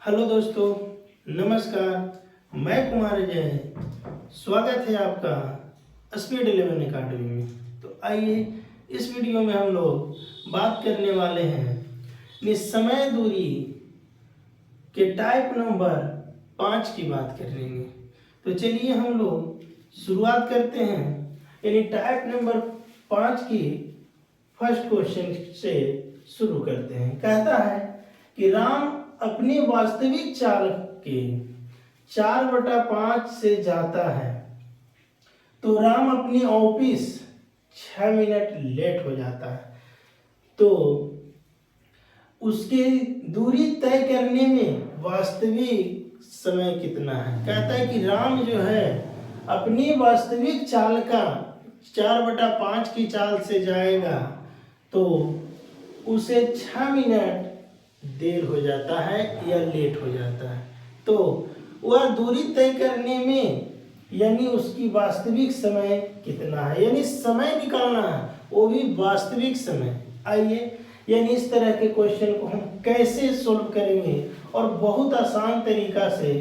Hello दोस्तों, नमस्कार। मैं कुमार अजय, स्वागत है आपका स्पीड 11 अकेडमी में। तो आइए इस वीडियो में हम लोग बात करने वाले हैं निस्समय दूरी के टाइप नंबर 5 की बात करेंगे। तो चलिए हम लोग शुरुआत करते हैं। यानी टाइप नंबर 5 की फर्स्ट क्वेश्चन से शुरू करते हैं। कहता है कि राम अपनी वास्तविक चाल के 4/5 से जाता है तो राम अपनी ऑफिस 6 मिनट लेट हो जाता है, तो उसकी दूरी तय करने में वास्तविक समय कितना है। कहता है कि राम जो है अपनी वास्तविक चाल का 4/5 की चाल से जाएगा तो उसे 6 मिनट देर हो जाता है या लेट हो जाता है। तो वह दूरी तय करने में यानी उसकी वास्तविक समय कितना है, यानी समय निकालना है, वो भी वास्तविक समय। आइए यानी इस तरह के क्वेश्चन को हम कैसे सोल्व करेंगे और बहुत आसान तरीका से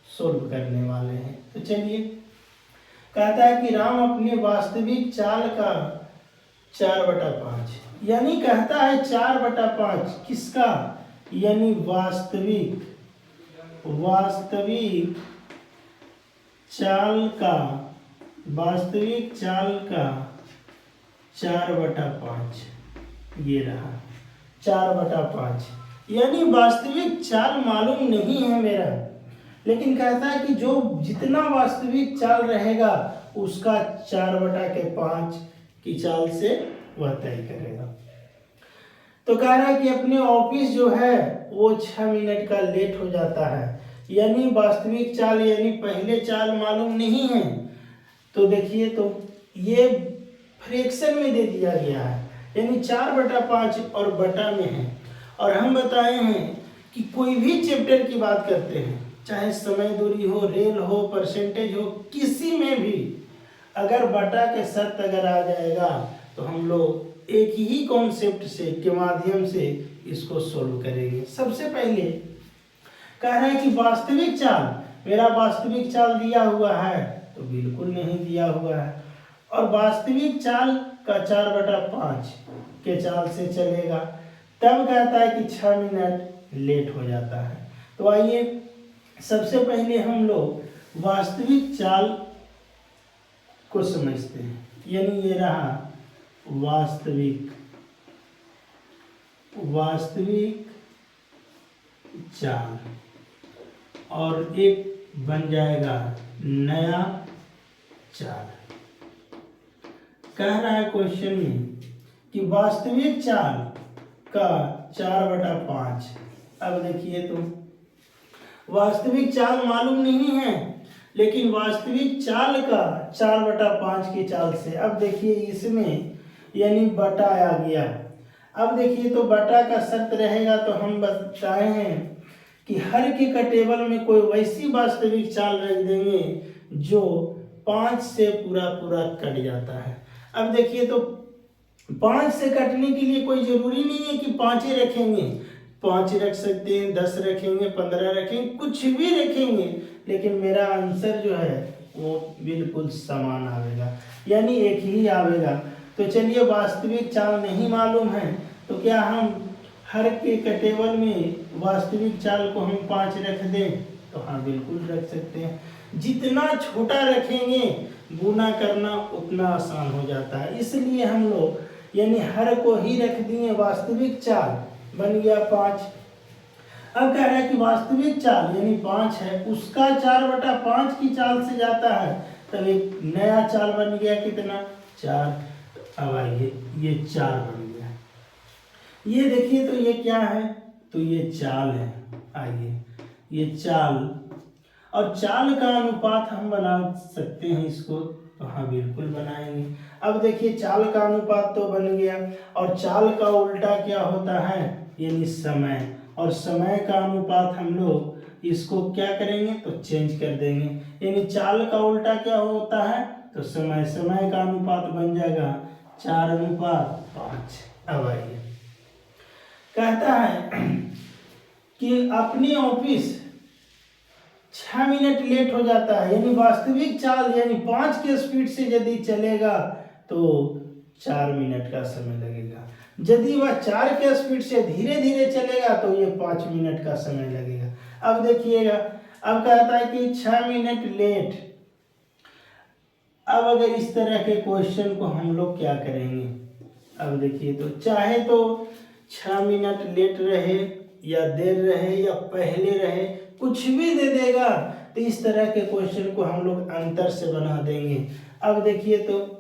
सोल्व करने वाले हैं। तो चलिए, कहता है कि राम अपने वास्तविक चाल का 4/5 यानी कहता है 4/5 किसका, यानी वास्तविक चाल का 4/5 ये रहा 4/5। यानी वास्तविक चाल मालूम नहीं है मेरा, लेकिन कहता है कि जो जितना वास्तविक चाल रहेगा उसका 4/5 की चाल से वह तय करेगा। तो कह रहा है कि अपने ऑफिस जो है वो 6 मिनट का लेट हो जाता है, यानी वास्तविक चाल यानी पहले चाल मालूम नहीं है। तो देखिए, तो ये फ्रैक्शन में दे दिया गया है, यानी 4/5 और बटा में है। और हम बताए हैं कि कोई भी चैप्टर की बात करते हैं, चाहे समय दूरी हो, रेल हो, परसेंटेज हो, किसी में भी अगर बटा के शर्त अगर आ जाएगा तो हम लोग एक ही कॉन्सेप्ट से के माध्यम से इसको सोल्व करेंगे। सबसे पहले कह रहे हैं कि वास्तविक चाल, मेरा वास्तविक चाल दिया हुआ है तो बिल्कुल नहीं दिया हुआ है, और वास्तविक चाल का 4/5 के चाल से चलेगा, तब कहता है कि 6 मिनट लेट हो जाता है। तो आइए सबसे पहले हम लोग वास्तविक चाल को समझते हैं। यानी ये रहा वास्तविक चाल, और एक बन जाएगा नया चाल। कह रहा है क्वेश्चन में कि वास्तविक चाल का 4/5। अब देखिए, तो वास्तविक चाल मालूम नहीं है, लेकिन वास्तविक चाल का 4/5 की चाल से, अब देखिए इसमें यानी बटा आ गया। अब देखिए, तो बटा का शर्त रहेगा तो हम बताए हैं कि हर के का टेबल में कोई वैसी वास्तविक चाल रख देंगे जो 5 से पूरा कट जाता है। अब देखिए, तो 5 से कटने के लिए कोई जरूरी नहीं है कि 5 ही रखेंगे, 5 रख सकते हैं, 10 रखेंगे, 15 रखेंगे, कुछ भी रखेंगे, लेकिन मेरा आंसर जो है वो बिल्कुल समान आवेगा, यानी एक ही आवेगा। तो चलिए, वास्तविक चाल नहीं मालूम है तो क्या हम हर के टेबल में वास्तविक चाल को हम 5 रख दें? तो हाँ, बिल्कुल रख सकते हैं। जितना छोटा रखेंगे गुना करना उतना आसान हो जाता है, इसलिए हम लोग यानी हर को ही रख दिए, वास्तविक चाल बन गया 5। अब कह रहा है कि वास्तविक चाल यानी 5 है, उसका 4/5 की चाल से जाता है, तब एक नया चाल बन गया कितना, 4। अब आइए, ये 4 बन गया। ये देखिए, तो ये क्या है, तो ये चाल है। आइए, ये चाल, और चाल का अनुपात हम बना सकते हैं इसको, तो हाँ बिल्कुल बनाएंगे। अब देखिए, चाल का अनुपात तो बन गया, और चाल का उल्टा क्या होता है, यानी समय, और समय का अनुपात हम लोग इसको क्या करेंगे, तो चेंज कर देंगे। यानी चाल का उल्टा क्या होता है, तो समय, समय का अनुपात बन जाएगा 4/5। अब आइए, कहता है कि अपने ऑफिस 6 मिनट लेट हो जाता है, यानी वास्तविक चाल यानी 5 के स्पीड से यदि चलेगा तो 4 मिनट का समय लगेगा। यदि वह 4 के स्पीड से धीरे धीरे चलेगा तो ये 5 मिनट का समय लगेगा। अब देखिएगा, अब कहता है कि 6 मिनट लेट। अब अगर इस तरह के क्वेश्चन को हम लोग क्या करेंगे, अब देखिए, तो चाहे तो 6 मिनट लेट रहे या देर रहे या पहले रहे, कुछ भी दे देगा तो इस तरह के क्वेश्चन को हम लोग अंतर से बना देंगे। अब देखिए, तो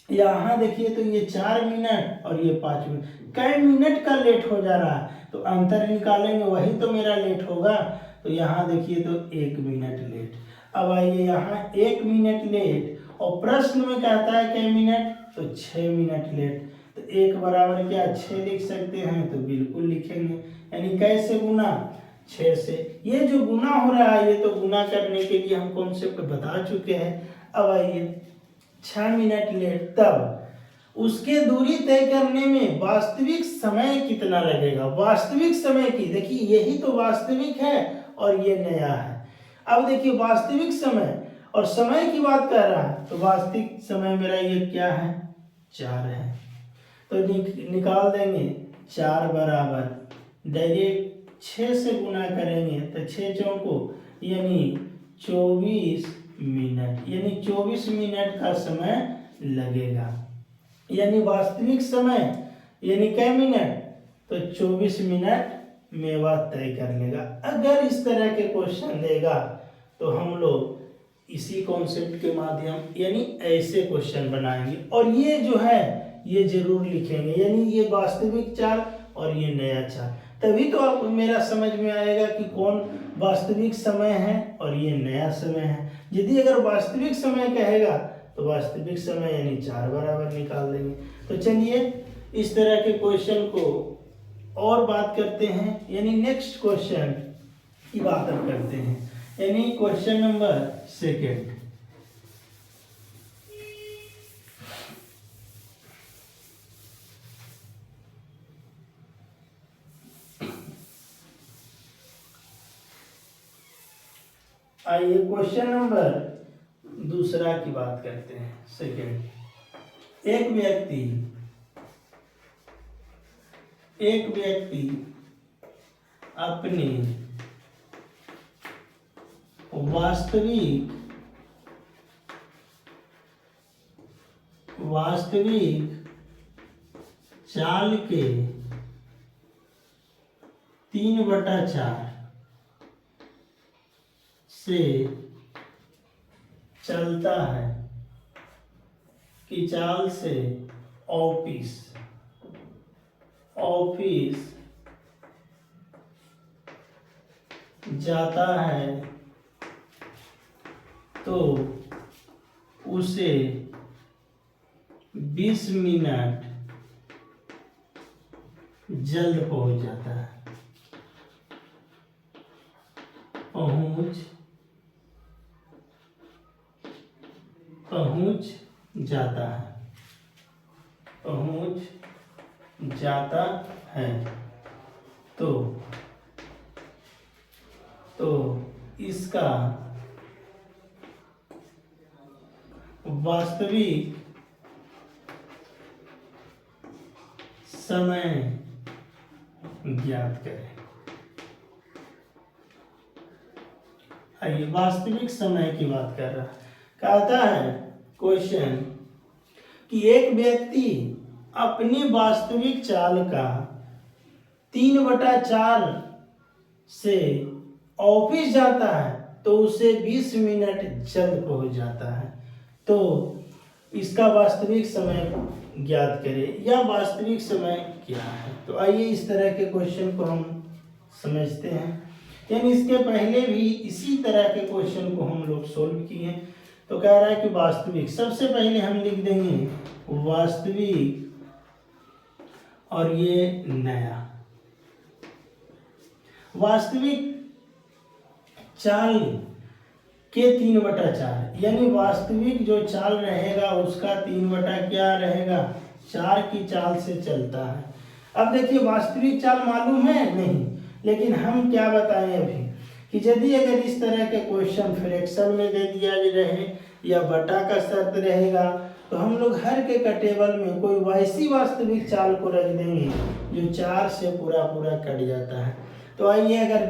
यहाँ देखिए, तो ये 4 मिनट और ये 5 मिनट, कई मिनट का लेट हो जा रहा है, तो अंतर निकालेंगे, वही तो मेरा लेट होगा। तो यहाँ देखिए, तो 1 मिनट लेट। अब आइए यहाँ 1 मिनट लेट, और प्रश्न में कहता है कई मिनट, तो 6 मिनट लेट। तो 1 बराबर क्या 6 लिख सकते हैं, तो बिल्कुल लिखेंगे। यानी कैसे गुना, 6 से। ये जो गुना हो रहा है, ये तो गुना करने के लिए हम कॉन्सेप्ट बता चुके हैं। अब आइए 6 मिनट लेट, तब उसके दूरी तय करने में वास्तविक समय कितना लगेगा। वास्तविक समय की, देखिए यही तो वास्तविक है और ये नया है। अब देखिए वास्तविक समय और समय की बात कर रहा है, तो वास्तविक समय मेरा ये क्या है, 4 है। तो निकाल देंगे, 4 बराबर डायरेक्ट 6 से गुना करेंगे तो 6 चौको यानी 24 मिनट, यानी 24 मिनट का समय लगेगा। यानी वास्तविक समय यानी कै मिनट, तो 24 मिनट में वह तय कर लेगा। अगर इस तरह के क्वेश्चन देगा तो हम लोग इसी कॉन्सेप्ट के माध्यम यानी ऐसे क्वेश्चन बनाएंगे, और ये जो है ये जरूर लिखेंगे, यानी ये वास्तविक चाल और ये नया चाल। तभी तो आप मेरा समझ में आएगा कि कौन वास्तविक समय है और ये नया समय है। यदि अगर वास्तविक समय कहेगा तो वास्तविक समय यानी 4 बराबर निकाल देंगे। तो चलिए इस तरह के क्वेश्चन को और बात करते हैं, यानी नेक्स्ट क्वेश्चन की बात अब करते हैं, यानी क्वेश्चन नंबर 2। आइए क्वेश्चन नंबर 2 की बात करते हैं, 2। एक व्यक्ति अपनी वास्तविक चाल के 3/4 से चलता है कि चाल से ऑफिस जाता है तो उसे 20 मिनट जल्द पहुंच जाता है, पहुंच जाता है। तो इसका वास्तविक समय ज्ञात करें। आइए वास्तविक समय की बात कर रहा है। कहता है क्वेश्चन कि एक व्यक्ति अपनी वास्तविक चाल का 3/4 से ऑफिस जाता है तो उसे 20 मिनट जल्द पहुंच जाता है। तो इसका वास्तविक समय ज्ञात करें या वास्तविक समय क्या है। तो आइए इस तरह के क्वेश्चन को हम समझते हैं, यानी इसके पहले भी इसी तरह के क्वेश्चन को हम लोग सोल्व किए हैं। तो कह रहा है कि वास्तविक, सबसे पहले हम लिख देंगे वास्तविक और ये नया। वास्तविक चाल के 3/4 यानी वास्तविक जो चाल रहेगा उसका 3/4 की चाल से चलता है। अब देखिए वास्तविक चाल मालूम है नहीं, लेकिन हम क्या बताएं अभी कि यदि अगर इस तरह के क्वेश्चन फ्रैक्शन में दे दिया रहे या बटा का शर्त रहेगा तो हम लोग हर के का टेबल में कोई वैसी वास्तविक चाल को रख देंगे जो 4 से पूरा पूरा कट जाता है। तो आइए अगर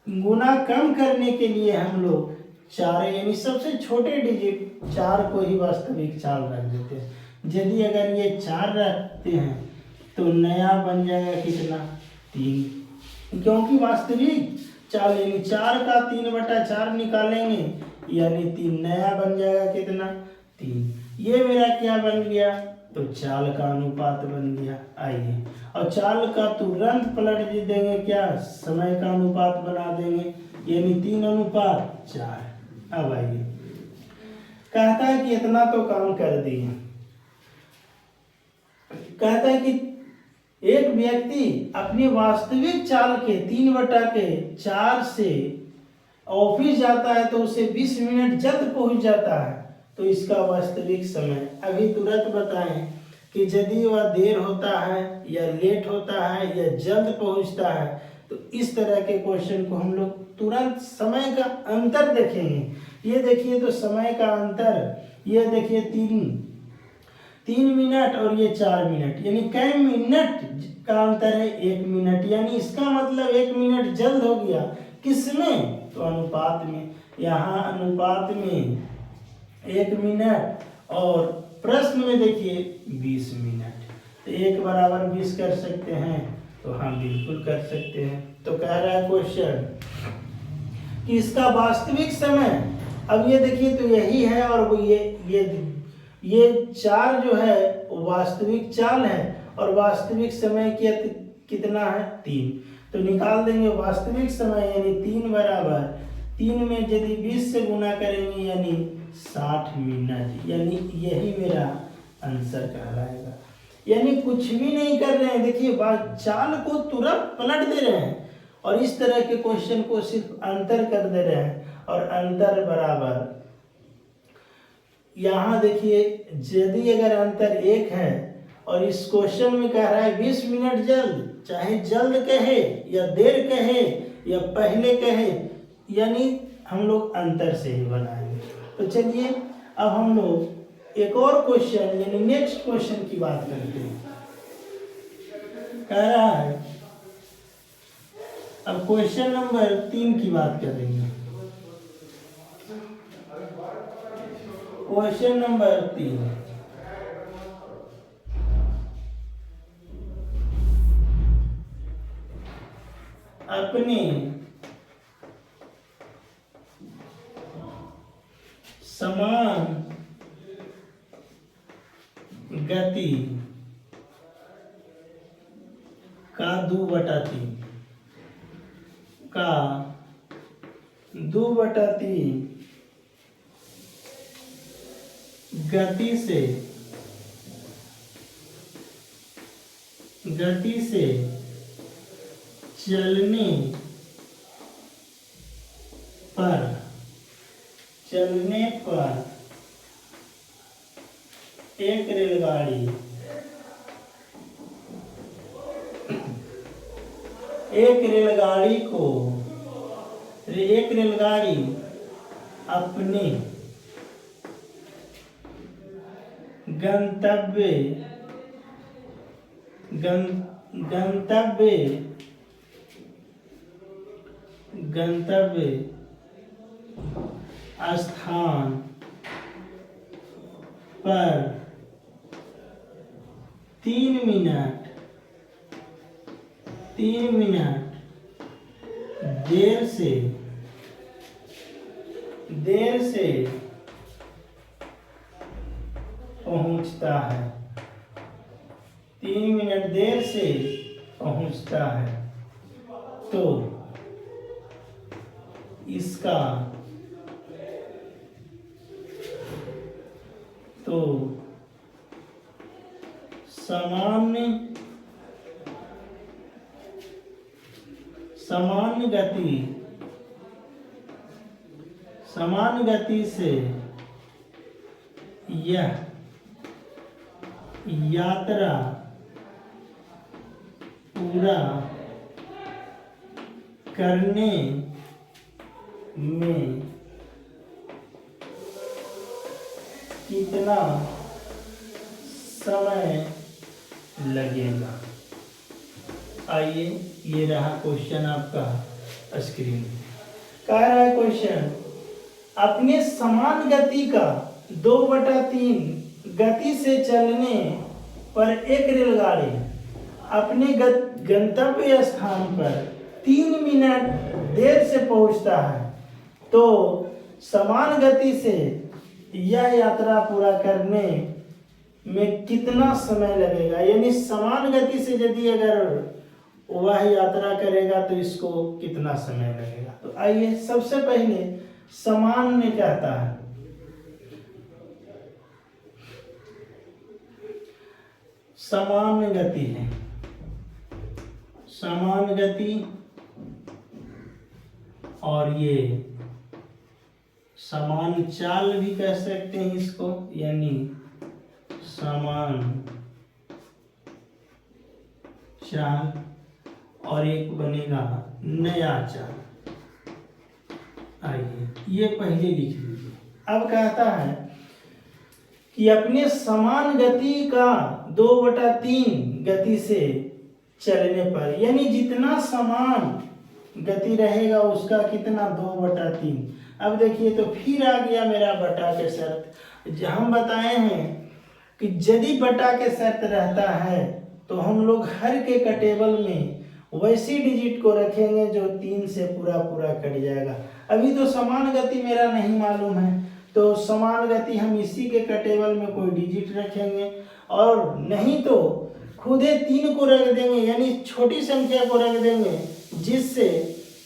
गुना कम करने के लिए हम लोग 4 यानी सबसे छोटे डिजिट 4 को ही वास्तविक चाल रख देते हैं। यदि अगर ये 4 रखते हैं तो नया बन जाएगा कितना 3, क्योंकि वास्तविक चाल यानी 4 का 3/4 निकालेंगे यानी 3 नया बन जाएगा कितना 3। ये मेरा क्या बन गया तो चाल का अनुपात बन गया। आइए और चाल का तुरंत पलट देंगे क्या समय का अनुपात बना देंगे यानी 3:4। अब आइए कहता है कि इतना तो काम कर दिए। कहता है कि एक व्यक्ति अपनी वास्तविक चाल के 3/4 से ऑफिस जाता है तो उसे 20 मिनट जल्द पहुंच जाता है, तो इसका वास्तविक समय अभी तुरंत बताएं कि यदि वह देर होता है या लेट होता है या जल्द पहुंचता है। तो इस तरह के क्वेश्चन को हम लोग तुरंत समय का अंतर देखेंगे। ये देखिए तो समय का अंतर, ये देखिए 3 मिनट और ये 4 मिनट, यानी कई मिनट का अंतर है 1 मिनट, यानी इसका मतलब 1 मिनट जल्द हो गया। किसमें तो अनुपात में। यहाँ अनुपात में 1 मिनट और प्रश्न में देखिए 20 मिनट। तो 1 = 20 कर सकते हैं तो हम बिल्कुल कर सकते हैं। तो कह रहा है क्वेश्चन कि इसका वास्तविक समय, अब ये देखिए तो यही है और वो ये 4 जो है वो वास्तविक चाल है और वास्तविक समय कितना है 3। तो निकाल देंगे वास्तविक समय यानी 3 में यदि 20 से गुना करेंगे यानी 60 मिनट, यानी यही मेरा आंसर कहलाएगा। यानी कुछ भी नहीं कर रहे हैं, देखिए चाल को तुरंत पलट दे रहे हैं और इस तरह के क्वेश्चन को सिर्फ अंतर कर दे रहे हैं और अंतर बराबर। यहाँ देखिए यदि अगर अंतर 1 है और इस क्वेश्चन में कह रहा है 20 मिनट जल्द, चाहे जल्द कहे या देर कहे या पहले कहे, यानी हम लोग अंतर से ही बनाएंगे। तो चलिए अब हम लोग एक और क्वेश्चन यानी नेक्स्ट क्वेश्चन की बात करते हैं। कह रहा है अब क्वेश्चन नंबर 3 की बात करेंगे। क्वेश्चन नंबर 3, अपने समान गति का 2/3 गति से चलने पर एक रेलगाड़ी अपने गंतव्य स्थान पर 3 मिनट देर से पहुंचता है, 3 मिनट देर से पहुंचता है, तो इसका समान गति से यह यात्रा पूरा करने में कितना समय लगेगा। आइए, ये रहा क्वेश्चन आपका स्क्रीन पे। कह रहा है क्वेश्चन, अपने समान गति का 2/3 गति से चलने पर एक रेलगाड़ी अपने गंतव्य स्थान पर 3 मिनट देर से पहुंचता है, तो समान गति से यह यात्रा पूरा करने में कितना समय लगेगा। यानी समान गति से यदि अगर वह यात्रा करेगा तो इसको कितना समय लगेगा। तो आइए, सबसे पहले समान में कहता है, समान गति है, समान गति, और ये समान चाल भी कह सकते हैं इसको, यानी समान चाल, और एक बनेगा नया चाल। आइए, ये पहले लिख लीजिए। अब कहता है कि अपने समान गति का 2/3 गति से चलने पर, यानी जितना समान गति रहेगा उसका कितना 2/3। अब देखिए, तो फिर आ गया मेरा बटा के शर्त। हम बताए हैं कि यदि बटा के शर्त रहता है तो हम लोग हर के का टेबल में वैसी डिजिट को रखेंगे जो 3 से पूरा पूरा कट जाएगा। अभी तो समान गति मेरा नहीं मालूम है, तो समान गति हम इसी के का टेबल में कोई डिजिट रखेंगे, और नहीं तो खुदे 3 को रख देंगे, यानी छोटी संख्या को रख देंगे, जिससे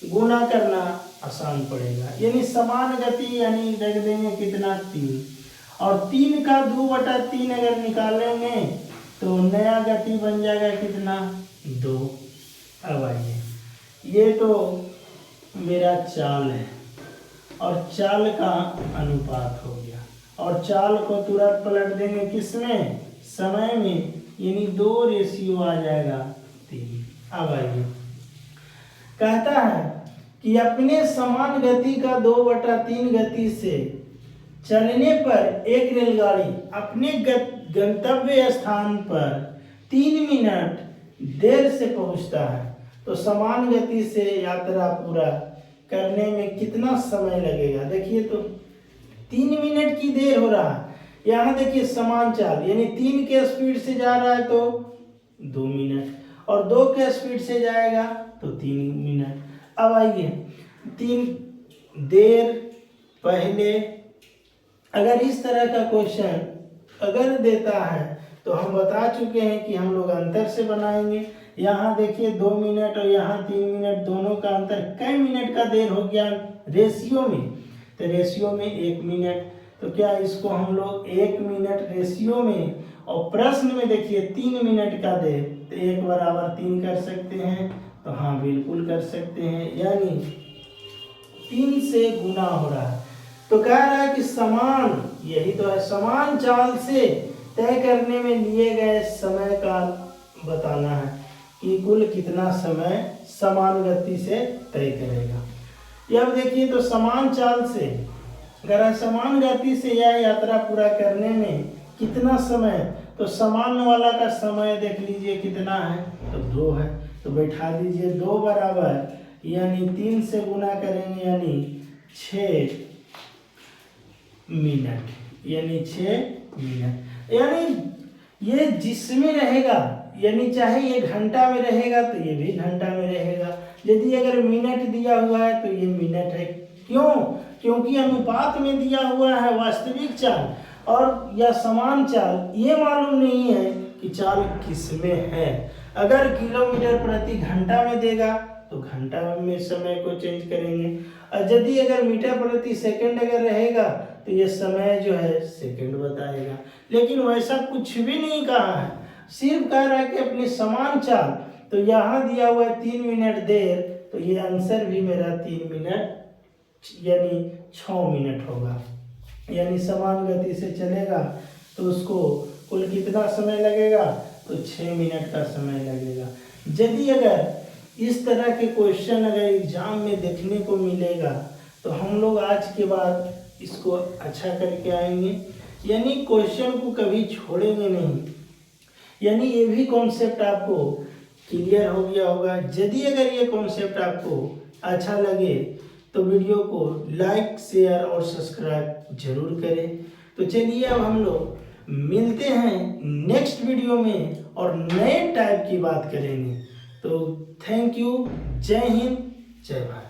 गुना करना आसान पड़ेगा। यानी समान गति यानी रख देंगे कितना 3, और 3 का 2/3 अगर निकालेंगे तो नया गति बन जाएगा कितना 2। अब आइए, ये तो मेरा चाल है और चाल का अनुपात हो गया, और चाल को तुरंत पलट देंगे किसमें, समय में, यानी 2 रेशियो आ जाएगा 3। अब आइए, कहता है कि अपने समान गति का 2/3 गति से चलने पर एक रेलगाड़ी अपने गंतव्य स्थान पर 3 मिनट देर से पहुंचता है, तो समान गति से यात्रा पूरा करने में कितना समय लगेगा। देखिए, तो 3 मिनट की देर हो रहा है। यहाँ देखिए समान चाल, यानी 3 के स्पीड से जा रहा है तो 2 मिनट, और 2 के स्पीड से जाएगा तो 3 मिनट। अब आइए, 3 देर पहले, अगर इस तरह का क्वेश्चन अगर देता है तो हम बता चुके हैं कि हम लोग अंतर से बनाएंगे। यहाँ देखिए 2 मिनट और यहाँ 3 मिनट, दोनों का अंतर कई मिनट का देर हो गया रेशियो में, तो रेशियो में 1 मिनट, तो क्या इसको हम लोग 1 मिनट रेशियो में, और प्रश्न में देखिए 3 मिनट का देर, तो 1 = 3 कर सकते हैं। तो हाँ, बिल्कुल कर सकते हैं, यानी 3 से गुना हो रहा है। तो कह रहा है कि समान, यही तो है, समान चाल से तय करने में लिए गए समय का बताना है कि कुल कितना समय समान गति से तय करेगा। ये अब देखिए, तो समान चाल से, अगर समान गति से यह यात्रा पूरा करने में कितना समय, तो समान वाला का समय देख लीजिए कितना है, तो 2 है, तो बैठा दीजिए 2 बराबर, यानी 3 से गुना करेंगे यानी 6 मिनट, यानी 6 मिनट। यानी ये जिसमें रहेगा, यानी चाहे ये घंटा में रहेगा तो ये भी घंटा में रहेगा, यदि अगर मिनट दिया हुआ है तो ये मिनट है। क्यों? क्योंकि अनुपात में दिया हुआ है वास्तविक चाल और या समान चाल, ये मालूम नहीं है कि चाल किस में है। अगर किलोमीटर प्रति घंटा में देगा तो घंटा में समय को चेंज करेंगे, और यदि अगर मीटर प्रति सेकंड अगर रहेगा तो ये समय जो है सेकंड बताएगा। लेकिन वैसा कुछ भी नहीं कहा है, सिर्फ कह रहा है कि अपनी समान चाल, तो यहाँ दिया हुआ है 3 मिनट देर, तो ये आंसर भी मेरा 3 मिनट यानी 6 मिनट होगा। यानी समान गति से चलेगा तो उसको कुल कितना समय लगेगा, तो 6 मिनट का समय लगेगा। यदि अगर इस तरह के क्वेश्चन अगर एग्जाम में देखने को मिलेगा तो हम लोग आज के बाद इसको अच्छा करके आएंगे, यानी क्वेश्चन को कभी छोड़ेंगे नहीं। यानी ये भी कॉन्सेप्ट आपको क्लियर हो गया होगा। यदि अगर ये कॉन्सेप्ट आपको अच्छा लगे तो वीडियो को लाइक, शेयर और सब्सक्राइब जरूर करें। तो चलिए अब हम लोग मिलते हैं नेक्स्ट वीडियो में और नए टाइप की बात करेंगे। तो थैंक यू, जय हिंद, जय भारत।